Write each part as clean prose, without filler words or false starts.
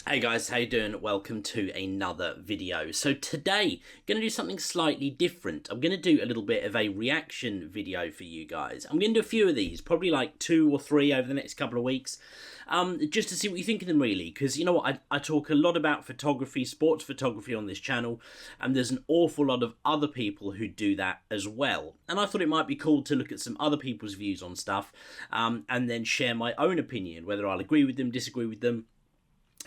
Hey guys, how you doing? Welcome to another video. So today, going to do something slightly different. I'm going to do a little bit of a reaction video for you guys. I'm going to do a few of these, probably like 2 or 3 over the next couple of weeks, just to see what you think of them really. Because you know what, I talk a lot about photography, sports photography on this channel, and there's an awful lot of other people who do that as well. And I thought it might be cool to look at some other people's views on stuff, and then share my own opinion, whether I'll agree with them, disagree with them.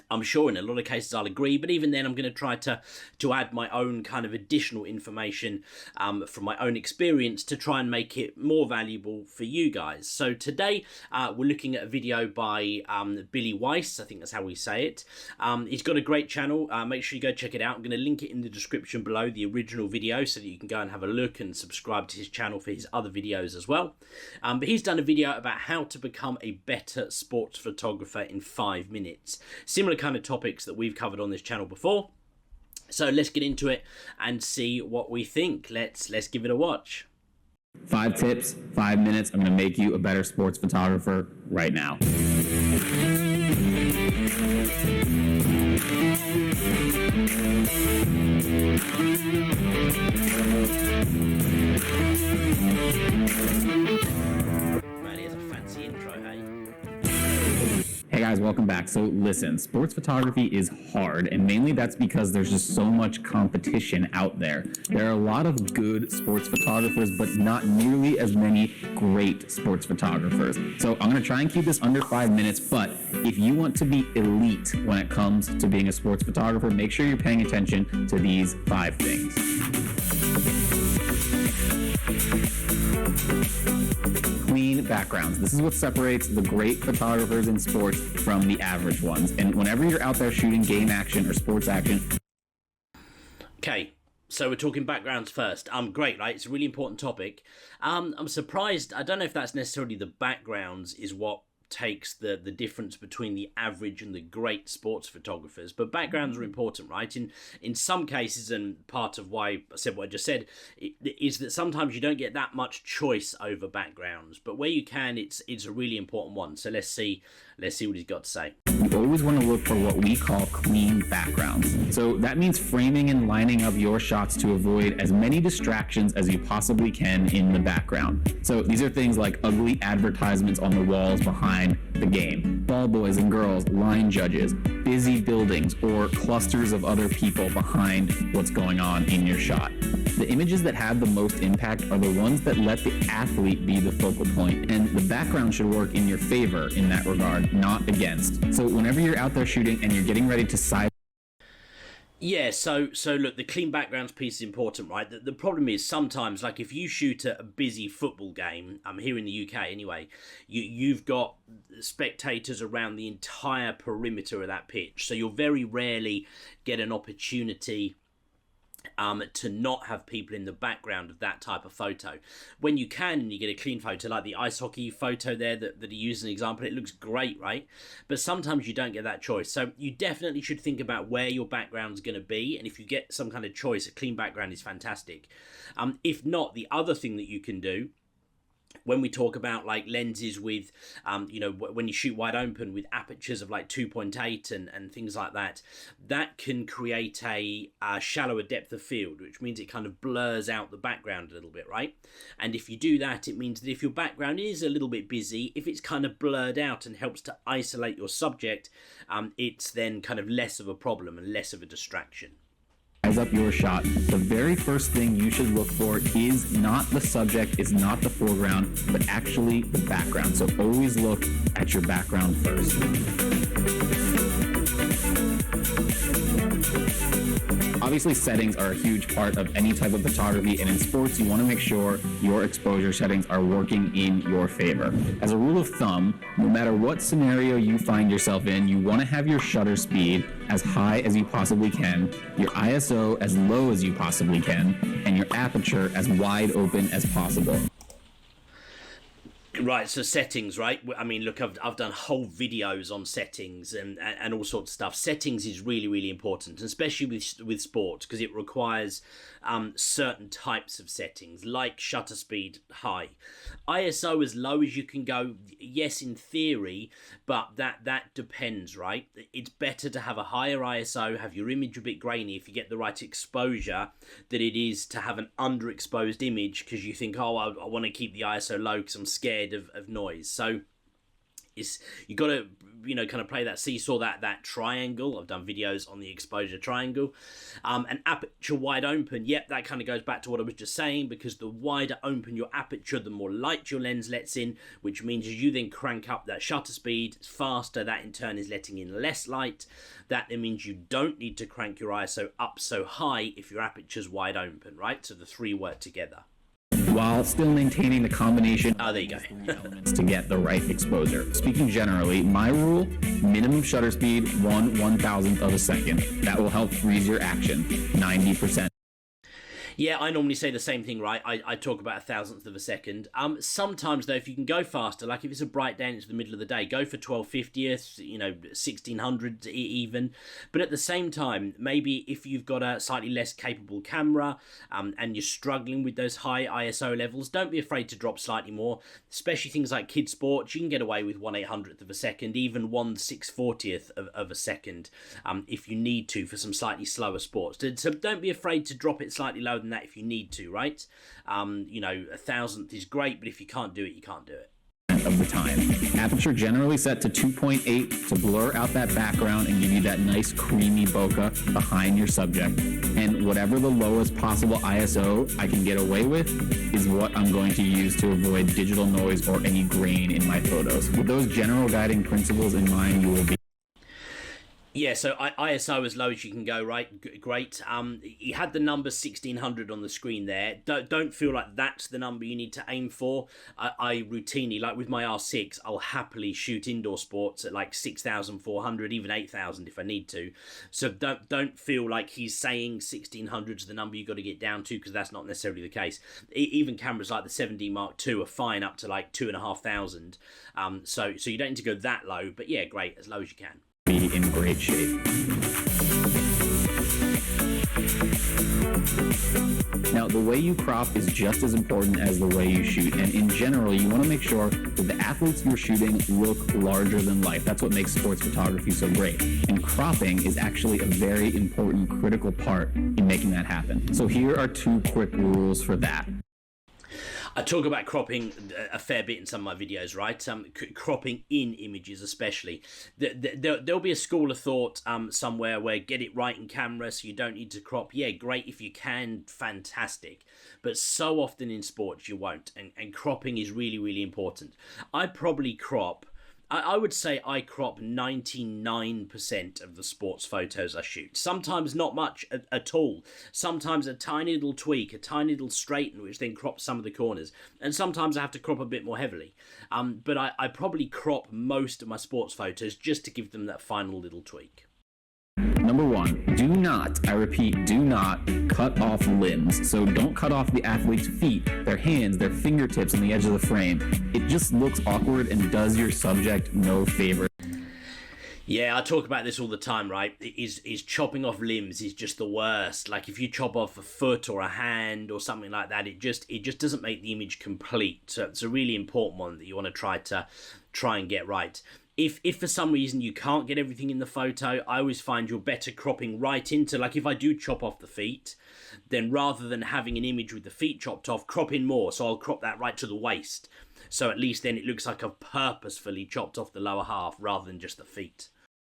I'm sure in a lot of cases I'll agree, but even then I'm going to try to add my own kind of additional information from my own experience to try and make it more valuable for you guys. So today we're looking at a video by Billie Weiss, I think that's how we say it. He's got a great channel, make sure you go check it out. I'm going to link it in the description below, the original video, so that you can go and have a look and subscribe to his channel for his other videos as well. But he's done a video about how to become a better sports photographer in 5 minutes. Similar kind of topics that we've covered on this channel before. So let's get into it and see what we think. Let's give it a watch. 5 tips, 5 minutes. I'm going to make you a better sports photographer right now. Man, he has a fancy intro, hey? Hey guys, welcome back. So listen, sports photography is hard, and mainly that's because there's just so much competition out there. There are a lot of good sports photographers, but not nearly as many great sports photographers. So I'm going to try and keep this under 5 minutes, but if you want to be elite when it comes to being a sports photographer, make sure you're paying attention to these 5 things. Clean backgrounds. This is what separates the great photographers in sports from the average ones. And whenever you're out there shooting game action or sports action. Okay, so we're talking backgrounds first. Great, right? It's a really important topic. I'm surprised. I don't know if that's necessarily the backgrounds is what takes the difference between the average and the great sports photographers, but backgrounds are important, right? In some cases, and part of why I said what I just said is that sometimes you don't get that much choice over backgrounds, but where you can, it's a really important one. So let's see what he's got to say. You always want to look for what we call clean backgrounds. So that means framing and lining up your shots to avoid as many distractions as you possibly can in the background. So these are things like ugly advertisements on the walls behind the game, ball boys and girls, line judges, busy buildings, or clusters of other people behind what's going on in your shot. The images that have the most impact are the ones that let the athlete be the focal point, and the background should work in your favor in that regard, not against. So whenever you're out there shooting and you're getting ready to side. Yeah, so look, the clean backgrounds piece is important, right? The problem is sometimes, like if you shoot a busy football game, here in the UK anyway, you've got spectators around the entire perimeter of that pitch, so you'll very rarely get an opportunity to not have people in the background of that type of photo. When you can, and you get a clean photo, like the ice hockey photo there that he used as an example, it looks great, right? But sometimes you don't get that choice. So you definitely should think about where your background's going to be, and if you get some kind of choice, a clean background is fantastic. If not, the other thing that you can do, when we talk about like lenses with, when you shoot wide open with apertures of like 2.8 and things like that, that can create a shallower depth of field, which means it kind of blurs out the background a little bit, right? And if you do that, it means that if your background is a little bit busy, if it's kind of blurred out and helps to isolate your subject, it's then kind of less of a problem and less of a distraction. Up your shot, the very first thing you should look for is not the subject, is not the foreground, but actually the background. So always look at your background first. Obviously, settings are a huge part of any type of photography, and in sports, you want to make sure your exposure settings are working in your favor. As a rule of thumb, no matter what scenario you find yourself in, you want to have your shutter speed as high as you possibly can, your ISO as low as you possibly can, and your aperture as wide open as possible. Right, so settings, right? I mean, look, I've done whole videos on settings and all sorts of stuff. Settings is really, really important, especially with sports, because it requires certain types of settings, like shutter speed high. ISO as low as you can go, yes, in theory, but that depends, right? It's better to have a higher ISO, have your image a bit grainy if you get the right exposure, than it is to have an underexposed image because you think, oh, I want to keep the ISO low because I'm scared of noise. So you got to kind of play that seesaw, that triangle. I've done videos on the exposure triangle. And aperture wide open, yep, that kind of goes back to what I was just saying, because the wider open your aperture, the more light your lens lets in, which means as you then crank up that shutter speed faster, that in turn is letting in less light. That then means you don't need to crank your ISO up so high if your aperture's wide open, right? So the three work together, while still maintaining the combination there you go. elements to get the right exposure. Speaking generally, my rule, minimum shutter speed, 1/1000th of a second. That will help freeze your action, 90%. Yeah, I normally say the same thing, right? I talk about 1,000th of a second. Sometimes, though, if you can go faster, like if it's a bright day and it's the middle of the day, go for 1250th, 1600 even. But at the same time, maybe if you've got a slightly less capable camera and you're struggling with those high ISO levels, don't be afraid to drop slightly more, especially things like kids sports. You can get away with 1/800th of a second, even 1/640th of a second if you need to for some slightly slower sports. So don't be afraid to drop it slightly lower than that if you need to, right? 1,000th is great, but if you can't do it, you can't do it. Of the time. Aperture generally set to 2.8 to blur out that background and give you that nice creamy bokeh behind your subject. And whatever the lowest possible ISO I can get away with is what I'm going to use to avoid digital noise or any grain in my photos. With those general guiding principles in mind, you will be... Yeah, so ISO as low as you can go, right? Great. You had the number 1600 on the screen there. Don't feel like that's the number you need to aim for. I routinely, like with my R6, I'll happily shoot indoor sports at like 6,400, even 8,000 if I need to. So don't feel like he's saying 1600 is the number you got to get down to, because that's not necessarily the case. Even cameras like the 7D Mark II are fine up to like 2,500. So you don't need to go that low, but yeah, great, as low as you can. Be in great shape. Now, the way you crop is just as important as the way you shoot, and in general, you want to make sure that the athletes you're shooting look larger than life. That's what makes sports photography so great. And cropping is actually a very important, critical part in making that happen. So here are 2 quick rules for that. I talk about cropping a fair bit in some of my videos, right? Cropping in images especially. There'll be a school of thought somewhere where get it right in camera so you don't need to crop. Yeah, great if you can, fantastic. But so often in sports you won't, and cropping is really, really important. I probably crop... I would say I crop 99% of the sports photos I shoot. Sometimes not much at all. Sometimes a tiny little tweak, a tiny little straighten, which then crops some of the corners. And sometimes I have to crop a bit more heavily. But I probably crop most of my sports photos just to give them that final little tweak. Number 1, do not, I repeat, do not cut off limbs. So don't cut off the athlete's feet, their hands, their fingertips on the edge of the frame. It just looks awkward and does your subject no favor. Yeah, I talk about this all the time, right? Is chopping off limbs is just the worst. Like if you chop off a foot or a hand or something like that, it just doesn't make the image complete. So it's a really important one that you want to try and get right. If for some reason you can't get everything in the photo, I always find you're better cropping right into, like if I do chop off the feet, then rather than having an image with the feet chopped off, crop in more. So I'll crop that right to the waist. So at least then it looks like I've purposefully chopped off the lower half rather than just the feet.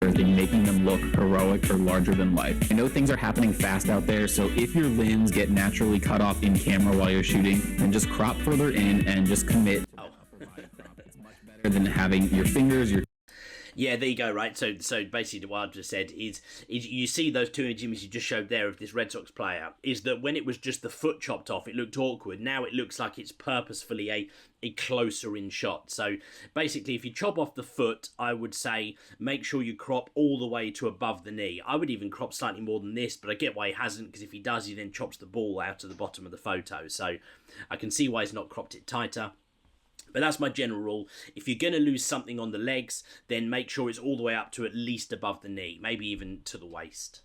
In making them look heroic or larger than life. I know things are happening fast out there, so if your limbs get naturally cut off in camera while you're shooting, then just crop further in and just commit. It's much better than having your fingers, your... Yeah, there you go, right? So basically what I've just said is you see those 2 images you just showed there of this Red Sox player, is that when it was just the foot chopped off, it looked awkward. Now it looks like it's purposefully a closer in shot. So basically, if you chop off the foot, I would say make sure you crop all the way to above the knee. I would even crop slightly more than this, but I get why he hasn't, because if he does, he then chops the ball out of the bottom of the photo. So I can see why he's not cropped it tighter. But that's my general rule. If you're going to lose something on the legs, then make sure it's all the way up to at least above the knee, maybe even to the waist.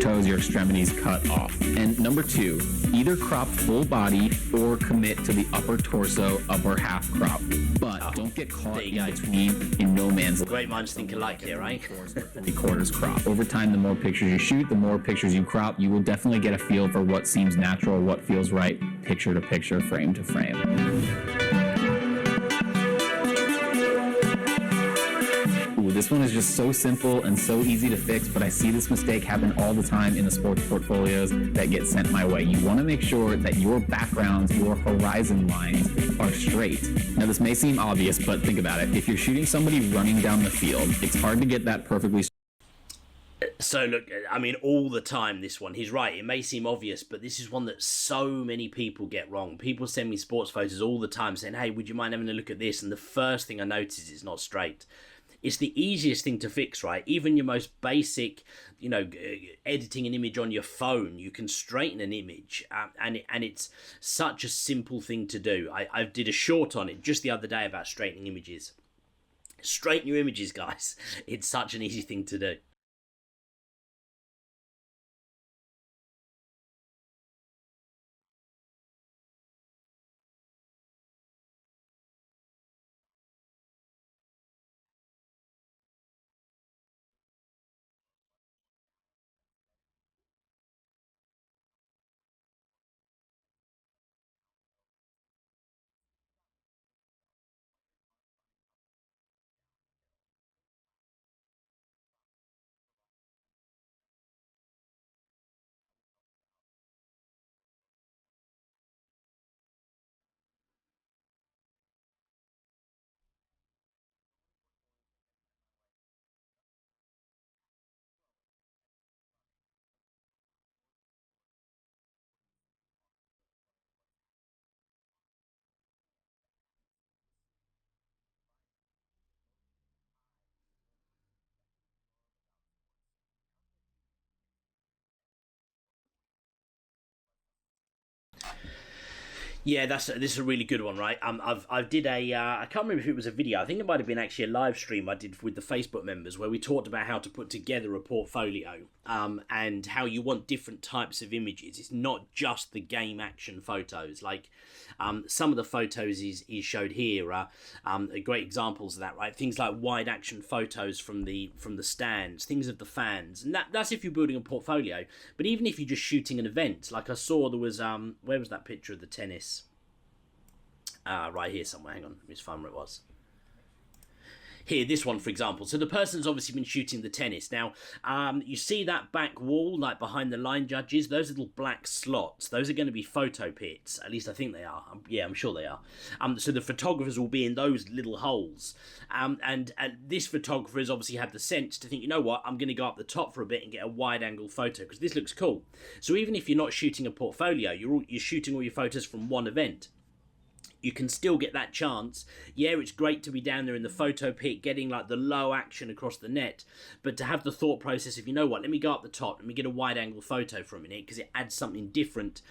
Toes, your extremities cut off. And number 2, either crop full body or commit to the upper torso, upper half crop. But don't get caught in between in no man's land. Great minds think alike here, right? 3/4 crop. Over time, the more pictures you shoot, the more pictures you crop, you will definitely get a feel for what seems natural, what feels right, picture to picture, frame to frame. This one is just so simple and so easy to fix, but I see this mistake happen all the time in the sports portfolios that get sent my way. You want to make sure that your backgrounds, your horizon lines are straight. Now, this may seem obvious, but think about it. If you're shooting somebody running down the field, it's hard to get that perfectly. So look, I mean, all the time, this one, he's right. It may seem obvious, but this is one that so many people get wrong. People send me sports photos all the time saying, hey, would you mind having a look at this? And the first thing I notice is it's not straight. It's the easiest thing to fix, right? Even your most basic, editing an image on your phone, you can straighten an image, and it's such a simple thing to do. I did a short on it just the other day about straightening images. Straighten your images, guys. It's such an easy thing to do. Yeah, this is a really good one, right? I did a I can't remember if it was a video. I think it might have been actually a live stream I did with the Facebook members where we talked about how to put together a portfolio, and how you want different types of images. It's not just the game action photos. Like some of the photos he showed here are great examples of that, right? Things like wide action photos from the stands, things of the fans, and that's if you're building a portfolio. But even if you're just shooting an event, like I saw there was where was that picture of the tennis? Right here somewhere. Hang on, let me just find where it was. Here, this one, for example. So the person's obviously been shooting the tennis. Now, you see that back wall, like behind the line judges? Those little black slots, those are going to be photo pits. At least I think they are. Yeah, I'm sure they are. So the photographers will be in those little holes. And this photographer has obviously had the sense to think, you know what, I'm going to go up the top for a bit and get a wide-angle photo, because this looks cool. So even if you're not shooting a portfolio, you're shooting all your photos from one event, you can still get that chance. Yeah, it's great to be down there in the photo pit, getting like the low action across the net, but to have the thought process of, you know what, let me go up the top, let me get a wide angle photo for a minute, because it adds something different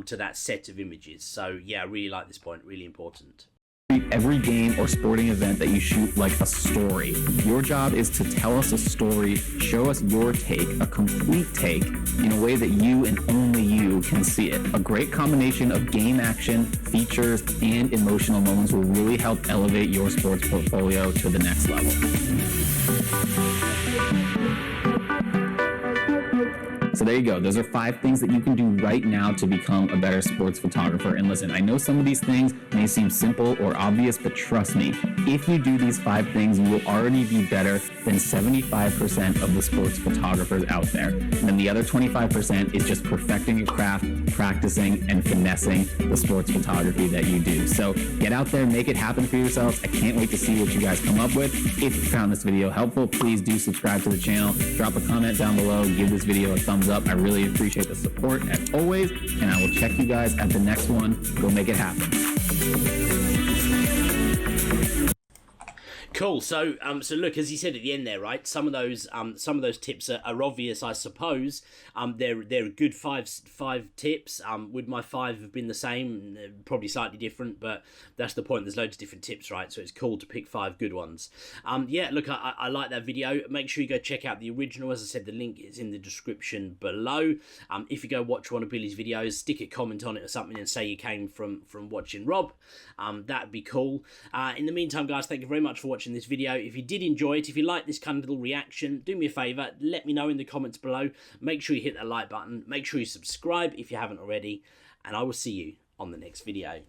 to that set of images. So yeah, I really like this point, really important. Treat every game or sporting event that you shoot like a story. Your job is to tell us a story, show us your take, a complete take, in a way that you and only you can see it. A great combination of game action, features, and emotional moments will really help elevate your sports portfolio to the next level. So there you go. Those are 5 things that you can do right now to become a better sports photographer. And listen, I know some of these things may seem simple or obvious, but trust me, if you do these 5 things, you will already be better than 75% of the sports photographers out there. And then the other 25% is just perfecting your craft, practicing, and finessing the sports photography that you do. So get out there, make it happen for yourselves. I can't wait to see what you guys come up with. If you found this video helpful, please do subscribe to the channel, drop a comment down below, give this video a thumbs up. I really appreciate the support as always, and I will check you guys at the next one. Go make it happen. Cool. So, so look, as you said at the end there, right? Some of those tips are obvious, I suppose. They're a good five tips. Would my five have been the same? Probably slightly different, but that's the point. There's loads of different tips, right? So it's cool to pick 5 good ones. Yeah, look, I like that video. Make sure you go check out the original. As I said, the link is in the description below. If you go watch one of Billie's videos, stick a comment on it or something and say you came from watching Rob. That'd be cool. In the meantime, guys, thank you very much for watching this video. If you did enjoy it, if you like this kind of little reaction, do me a favour, let me know in the comments below. Make sure you hit that like button, make sure you subscribe if you haven't already, and I will see you on the next video.